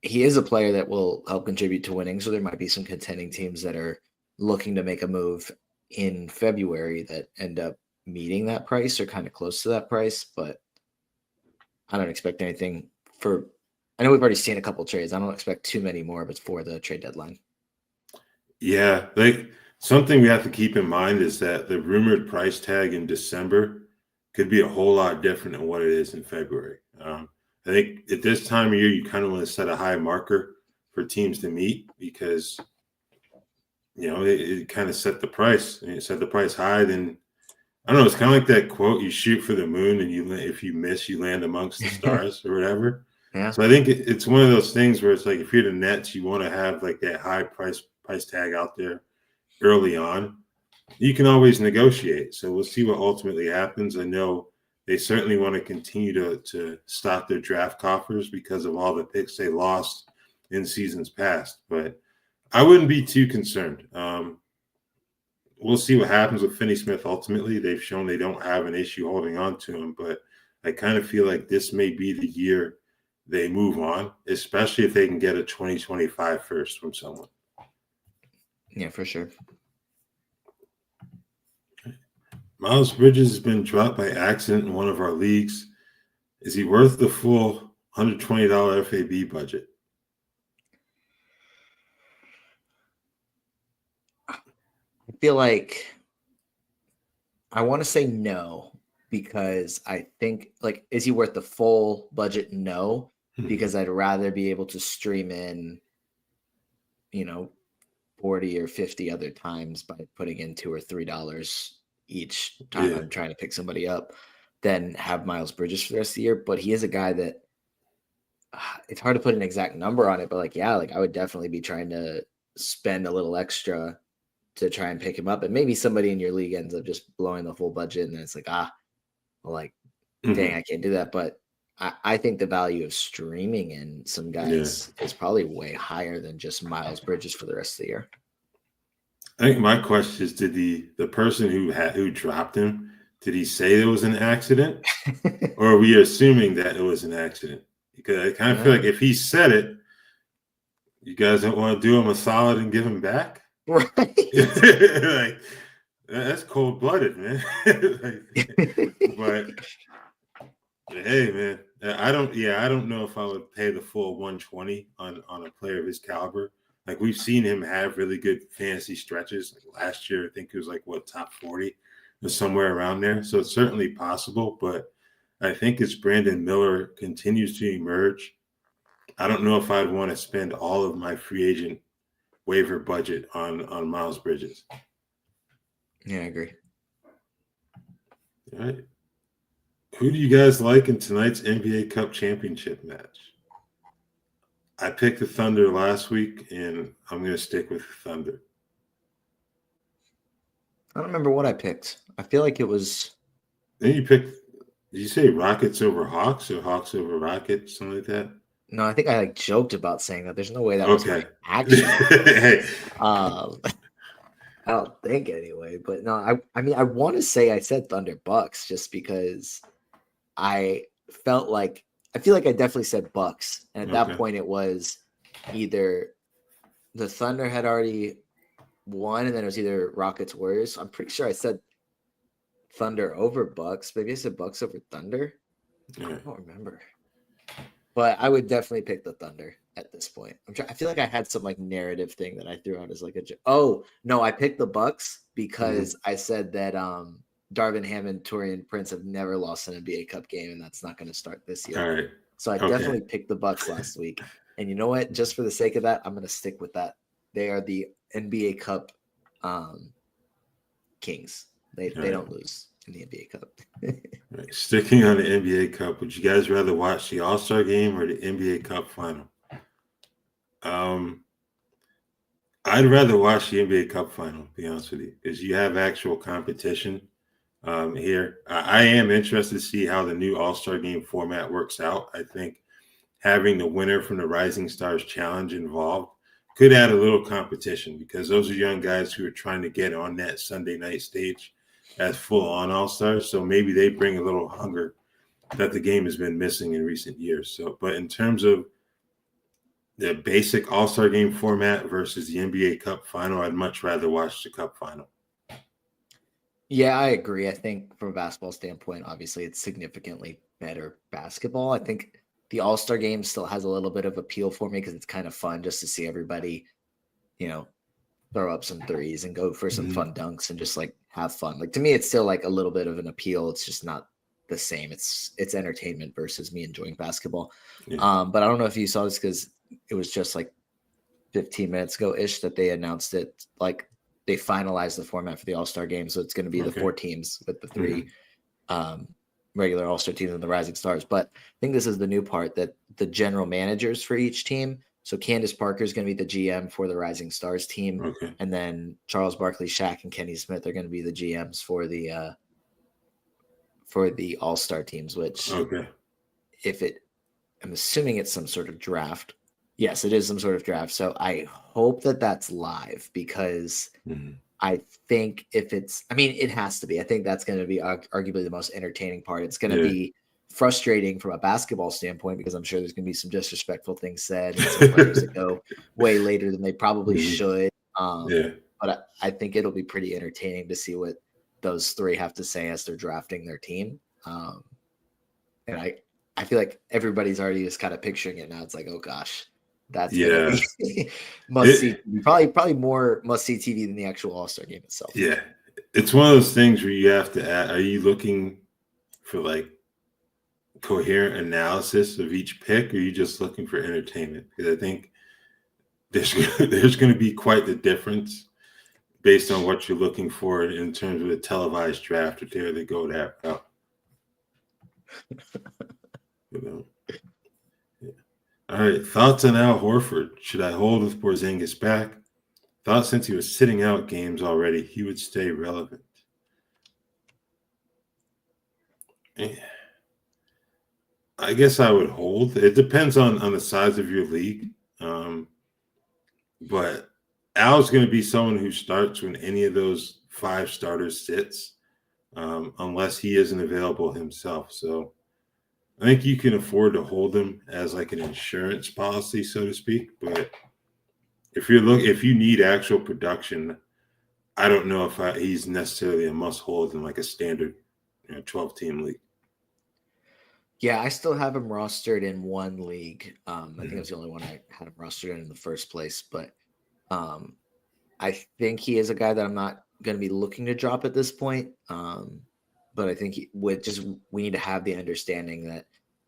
he is a player that will help contribute to winning. So there might be some contending teams that are looking to make a move in February that end up meeting that price or kind of close to that price. But I don't expect anything I know we've already seen a couple trades. I don't expect too many more before the trade deadline. Yeah, something we have to keep in mind is that the rumored price tag in December could be a whole lot different than what it is in February. I think at this time of year, you kind of want to set a high marker for teams to meet because, it kind of set the price. And you set the price high, then, I don't know, it's kind of like that quote, you shoot for the moon and if you miss, you land amongst the stars or whatever. Yeah. So I think it's one of those things where it's like if you're the Nets, you want to have like that high price tag out there early on. You can always negotiate. So we'll see what ultimately happens. I know they certainly want to continue to stock their draft coffers because of all the picks they lost in seasons past. But I wouldn't be too concerned. We'll see what happens with Finney Smith ultimately. They've shown they don't have an issue holding on to him, but I kind of feel like this may be the year they move on, especially if they can get a 2025 first from someone. Yeah, for sure. Miles Bridges has been dropped by accident in one of our leagues. Is he worth the full $120 FAB budget? I feel like I want to say no, because I think, like, is he worth the full budget? No, because I'd rather be able to stream in, 40 or 50 other times by putting in $2 or $3 each time I'm trying to pick somebody up than have Miles Bridges for the rest of the year. But he is a guy that it's hard to put an exact number on it, but like I would definitely be trying to spend a little extra to try and pick him up. And maybe somebody in your league ends up just blowing the full budget, and then it's like, dang, I can't do that. But I think the value of streaming in some guys is probably way higher than just Miles Bridges for the rest of the year. I think my question is, did the person who dropped him, did he say it was an accident? Or are we assuming that it was an accident? Because I kind of feel like if he said it, you guys don't want to do him a solid and give him back? Right. Like, that's cold-blooded, man. But hey, man, I don't know if I would pay the full 120 on a player of his caliber. Like, we've seen him have really good fantasy stretches. Like last year, I think it was like top 40 or somewhere around there. So it's certainly possible, but I think as Brandon Miller continues to emerge, I don't know if I'd want to spend all of my free agent waiver budget on Miles Bridges. Yeah, I agree. All right. Who do you guys like in tonight's NBA Cup championship match? I picked the Thunder last week, and I'm going to stick with the Thunder. I don't remember what I picked. I feel like it was. Then you picked. Did you say Rockets over Hawks or Hawks over Rockets, something like that? No, I think I joked about saying that. There's no way that was my action. I don't think anyway. But no, I mean, I want to say I said Thunder Bucks just because I feel like I definitely said Bucks, and at that point it was either the Thunder had already won, and then it was either Rockets Warriors. I'm pretty sure I said Thunder over Bucks. Maybe I said Bucks over Thunder. I don't remember, but I would definitely pick the Thunder at this point. I feel like I had some like narrative thing that I threw out as like oh no, I picked the Bucks because I said that Darvin Ham and Taurean Prince have never lost an NBA Cup game, and that's not going to start this year. All right. So I definitely picked the Bucks last week. And you know what? Just for the sake of that, I'm going to stick with that. They are the NBA Cup kings. They don't lose in the NBA Cup. Right. Sticking on the NBA Cup, would you guys rather watch the All-Star game or the NBA Cup final? I'd rather watch the NBA Cup final, to be honest with you, because you have actual competition here. I am interested to see how the new All-Star game format works out. I think having the winner from the Rising Stars Challenge involved could add a little competition, because those are young guys who are trying to get on that Sunday night stage as full-on All-Stars. So maybe they bring a little hunger that the game has been missing in recent years. So, but in terms of the basic All-Star game format versus the NBA Cup final, I'd much rather watch the Cup final. Yeah, I agree. I think from a basketball standpoint, obviously it's significantly better basketball. I think the All-Star game still has a little bit of appeal for me because it's kind of fun just to see everybody, throw up some threes and go for some fun dunks and just like have fun. Like, to me, it's still like a little bit of an appeal. It's just not the same. It's entertainment versus me enjoying basketball. Yeah. But I don't know if you saw this because it was just like 15 minutes ago ish that they announced it. Like, they finalized the format for the All-Star game. So it's going to be the 4 teams with the 3 regular All-Star teams and the Rising Stars. But I think this is the new part, that the general managers for each team. So Candace Parker is going to be the GM for the Rising Stars team. Okay. And then Charles Barkley, Shaq, and Kenny Smith are going to be the GMs for the All-Star teams, which I'm assuming it's some sort of draft. Yes, it is some sort of draft. So I hope that that's live, because I think it has to be. I think that's going to be arguably the most entertaining part. It's going to be frustrating from a basketball standpoint, because I'm sure there's going to be some disrespectful things said and some players that go way later than they probably should. But I think it'll be pretty entertaining to see what those three have to say as they're drafting their team. And I feel like everybody's already just kind of picturing it now. It's like, oh gosh, that's gonna be must see. Probably more must see TV than the actual All-Star game itself. Yeah, it's one of those things where you have to add, are you looking for like coherent analysis of each pick, or are you just looking for entertainment? Because I think there's going to be quite the difference based on what you're looking for in terms of a televised draft, if they go that route. All right, thoughts on Al Horford? Should I hold with Porzingis back? Thought since he was sitting out games already, he would stay relevant. I guess I would hold. It depends on the size of your league. But Al's going to be someone who starts when any of those 5 starters sits, unless he isn't available himself. So I think you can afford to hold him as like an insurance policy, so to speak. But if you need actual production, I don't know if he's necessarily a must hold in like a standard 12-team league. Yeah, I still have him rostered in one league. I think it was the only one I had him rostered in the first place. But I think he is a guy that I'm not going to be looking to drop at this point. But I think we need to have the understanding that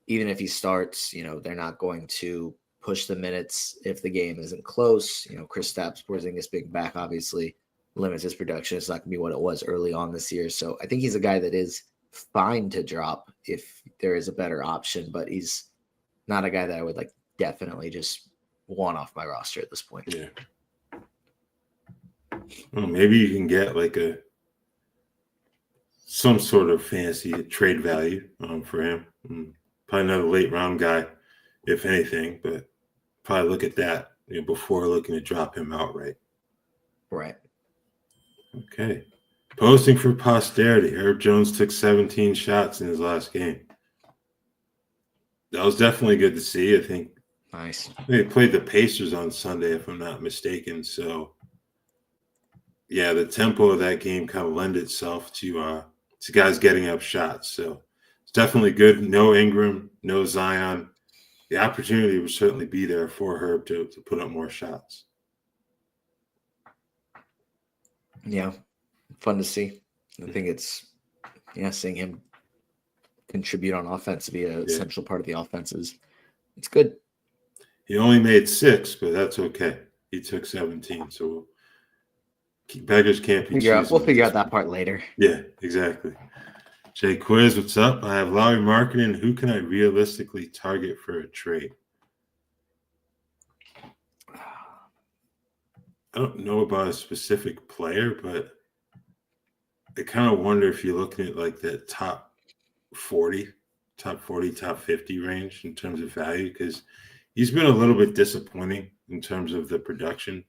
even if he starts, they're not going to push the minutes if the game isn't close. Kristaps Porzingis being back obviously limits his production. It's not going to be what it was early on this year. So I think he's a guy that is fine to drop if there is a better option, but he's not a guy that I would like definitely just want off my roster at this point. Yeah. Well, maybe you can get like some sort of fancy trade value for him. Probably another late round guy, if anything, but probably look at that before looking to drop him outright. Right. Okay. Posting for posterity. Herb Jones took 17 shots in his last game. That was definitely good to see. I think nice. They played the Pacers on Sunday, if I'm not mistaken. So, yeah, the tempo of that game kind of lend itself to guys getting up shots. So it's definitely good. No Ingram, no Zion. The opportunity would certainly be there for Herb to put up more shots. Yeah. Fun to see. I think it's seeing him contribute on offense to be an essential part of the offense it's good. He only made 6, but that's okay. He took 17, so beggars can't be choosers. We'll figure out that part later. Yeah, exactly. Jay Quiz, what's up? I have Lauri Markkanen. Who can I realistically target for a trade? I don't know about a specific player, but I kind of wonder if you're looking at like that top 40, top 50 range in terms of value, because he's been a little bit disappointing in terms of the production.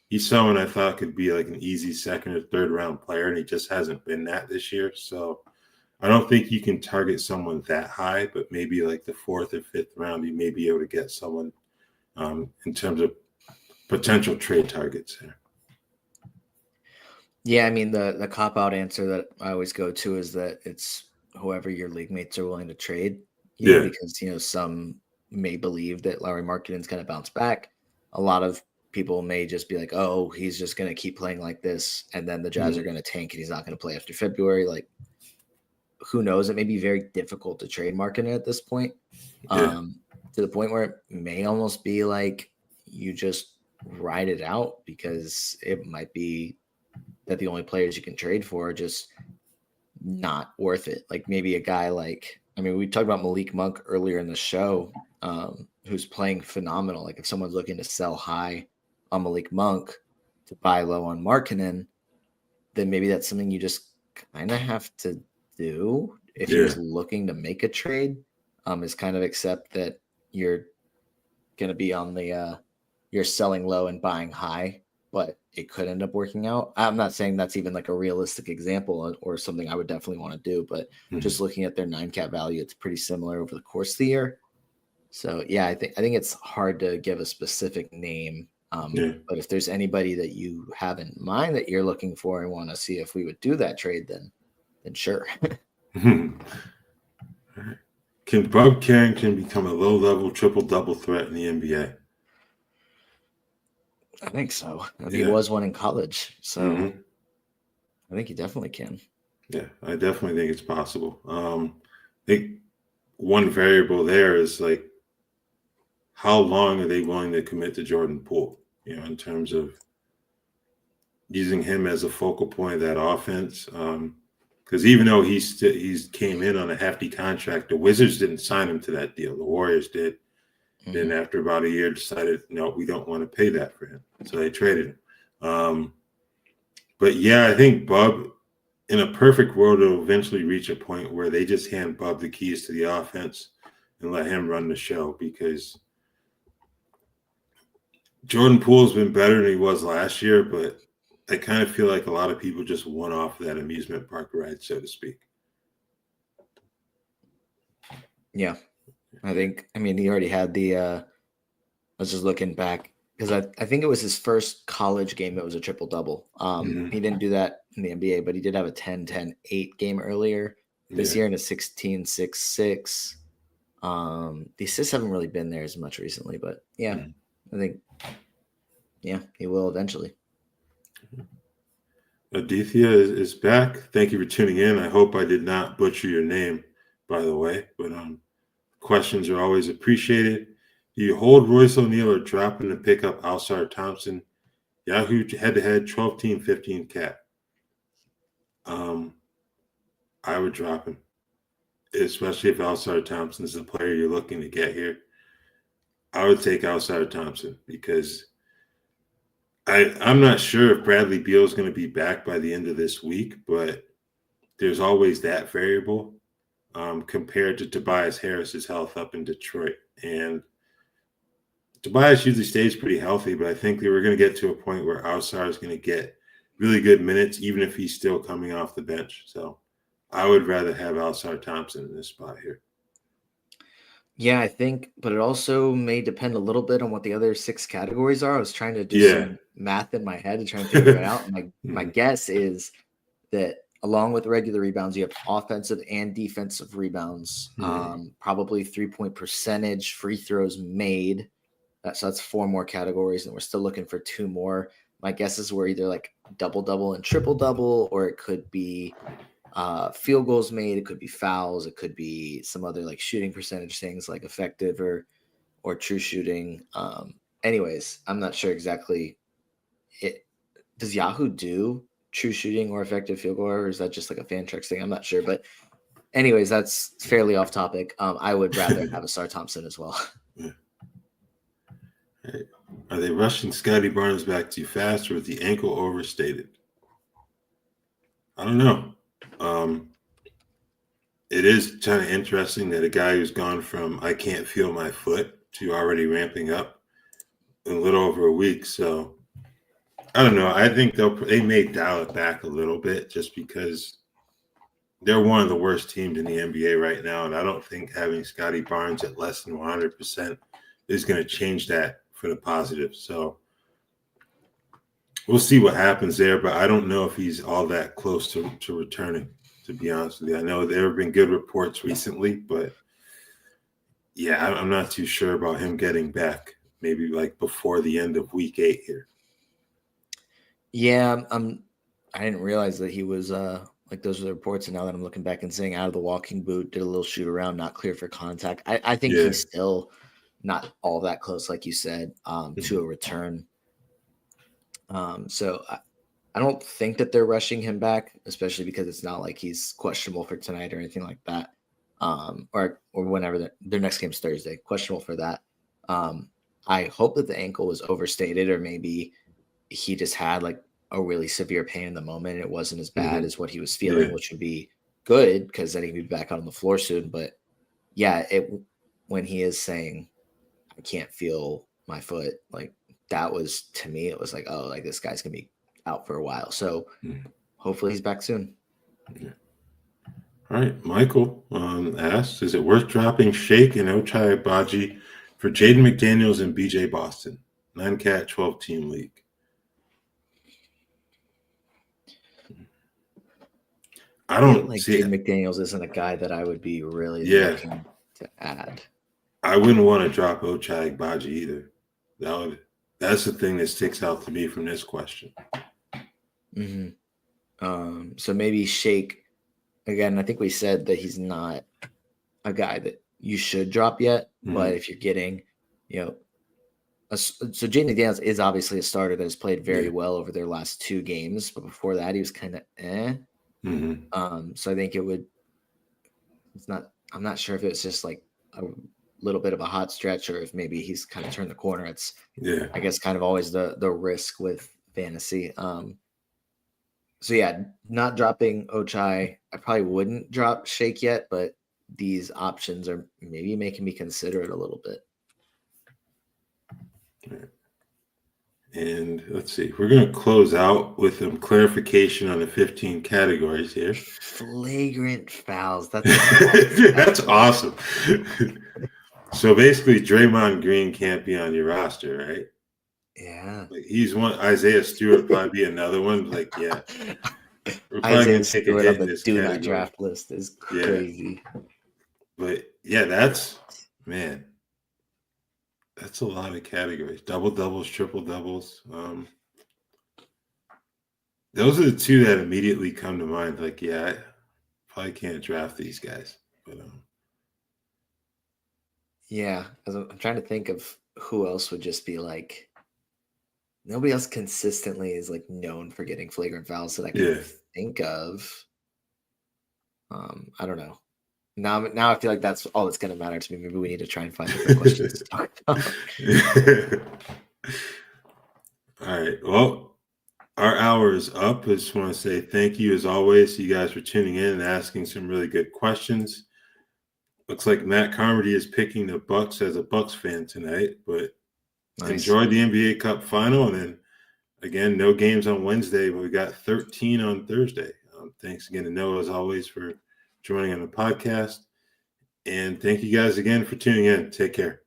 He's someone I thought could be like an easy 2nd or 3rd round player, and he just hasn't been that this year. So I don't think you can target someone that high, but maybe like the 4th or 5th round, you may be able to get someone in terms of potential trade targets there. Yeah, I mean, the cop-out answer that I always go to is that it's whoever your league mates are willing to trade. Because, some may believe that Lauri Markkanen's going to bounce back. A lot of people may just be like, oh, he's just going to keep playing like this, and then the Jazz are going to tank and he's not going to play after February. Like, who knows? It may be very difficult to trade Markkanen at this point, to the point where it may almost be like you just ride it out, because it might be that the only players you can trade for are just not worth it. Like maybe a guy like, I mean, we talked about Malik Monk earlier in the show, who's playing phenomenal. Like if someone's looking to sell high on Malik Monk to buy low on Markkanen, then maybe that's something you just kind of have to do if you're looking to make a trade, is kind of accept that you're going to be on the you're selling low and buying high, but it could end up working out. I'm not saying that's even like a realistic example or something I would definitely want to do, but just looking at their 9 cap value, it's pretty similar over the course of the year. So yeah, I think it's hard to give a specific name. But if there's anybody that you have in mind that you're looking for and want to see if we would do that trade, then sure. Can Bub Carrington become a low-level triple-double threat in the NBA? I think so. He was one in college, so I think he definitely can. Yeah, I definitely think it's possible. I think one variable there is like, how long are they willing to commit to Jordan Poole? You know, in terms of using him as a focal point of that offense. Because even though he's came in on a hefty contract, the Wizards didn't sign him to that deal. The Warriors did. Then after about a year, decided, no, we don't want to pay that for him. So they traded him. But yeah, I think Bub, in a perfect world, will eventually reach a point where they just hand Bub the keys to the offense and let him run the show, because Jordan Poole's been better than he was last year, but I kind of feel like a lot of people just won off that amusement park ride, so to speak. Yeah. I mean, he already had I was just looking back because I think it was his first college game that was a triple-double. He didn't do that in the NBA, but he did have a 10-10-8 game earlier this year and a 16-6-6. The assists haven't really been there as much recently, but yeah, I think, he will eventually. Aditya is back. Thank you for tuning in. I hope I did not butcher your name, by the way, but questions are always appreciated. Do you hold Royce O'Neal or drop him to pick up Alsar Thompson? Yahoo head-to-head, 12 team, 15 cap. I would drop him, especially if Alsar Thompson is the player you're looking to get here. I would take Alsar Thompson because I'm not sure if Bradley Beal is going to be back by the end of this week, but there's always that variable compared to Tobias Harris's health up in Detroit. And Tobias usually stays pretty healthy, but I think they were going to get to a point where Alsar is going to get really good minutes, even if he's still coming off the bench. So I would rather have Alsar Thompson in this spot here. Yeah, I think, but it also may depend a little bit on what the other 6 categories are. I was trying to do some math in my head to try and figure it out. My guess is that along with regular rebounds, you have offensive and defensive rebounds, probably 3-point percentage, free throws made. So that's 4 more categories, and we're still looking for 2 more. My guess is we're either like double-double and triple-double, or it could be field goals made, it could be fouls, it could be some other like shooting percentage things like effective or true shooting. Anyways, I'm not sure exactly. Does Yahoo do true shooting or effective field goal, or is that just like a Fantrax thing? I'm not sure, but anyways, that's fairly off topic. I would rather have Alsar Thompson as well. Are they rushing Scotty Barnes back too fast, or is the ankle overstated? I don't know. It is kind of interesting that a guy who's gone from I can't feel my foot to already ramping up in a little over a week. So I don't know. I think they may dial it back a little bit just because they're one of the worst teams in the NBA right now, and I don't think having Scotty Barnes at less than 100% is going to change that for the positive. So we'll see what happens there, but I don't know if he's all that close to returning, to be honest with you. I know there have been good reports recently, but yeah, I'm not too sure about him getting back maybe like before the end of week 8 here. Yeah, I didn't realize that he was like those are the reports, and now that I'm looking back and saying out of the walking boot, did a little shoot around, not clear for contact. I think he's still not all that close, like you said, to a return. So I don't think that they're rushing him back, especially because it's not like he's questionable for tonight or anything like that. Or whenever their next game's Thursday, questionable for that. I hope that the ankle was overstated, or maybe he just had like a really severe pain in the moment. And it wasn't as bad as what he was feeling, which would be good because then he'd be back on the floor soon. But yeah, when he is saying I can't feel my foot, like that was, to me, it was like, oh, like this guy's gonna be out for a while. So hopefully he's back soon. Yeah. All right, Michael asks, is it worth dropping Shake and Ochai Agbaji for Jaden McDaniels and BJ Boston? 9-cat, 12-team league. I don't like see Jaden McDaniels isn't a guy that I would be really looking to add. I wouldn't want to drop Ochai Agbaji either. That's the thing that sticks out to me from this question. So maybe Shake, again, I think we said that he's not a guy that you should drop yet, but if you're getting, so Jaden McDaniels is obviously a starter that has played very well over their last 2 games, but before that he was kind of so I think I'm not sure if it's just like a little bit of a hot stretch or if maybe he's kind of turned the corner. It's I guess kind of always the risk with fantasy. So yeah, not dropping Ochai. I probably wouldn't drop Shake yet, but these options are maybe making me consider it a little bit. And let's see, we're going to close out with some clarification on the 15 categories here. Flagrant fouls. That's awesome. So basically, Draymond Green can't be on your roster, right? Yeah. Like he's one. Isaiah Stewart probably be another one. Like, yeah. We're probably Isaiah going to take a Stewart hit on in the this do category. not draft list is crazy. But yeah, that's a lot of categories. Double doubles, triple doubles. Those are the 2 that immediately come to mind. Like, yeah, I probably can't draft these guys. But yeah, I'm trying to think of who else would just be like. Nobody else consistently is like known for getting flagrant fouls that I can think of. I don't know. Now I feel like that's all that's going to matter to me. Maybe we need to try and find different questions to talk about. All right. Well, our hour is up. I just want to say thank you as always to you guys for tuning in and asking some really good questions. Looks like Matt Carmody is picking the Bucks as a Bucks fan tonight, but enjoy the NBA Cup final. And then again, no games on Wednesday, but we got 13 on Thursday. Thanks again to Noah as always for joining on the podcast. And thank you guys again for tuning in. Take care.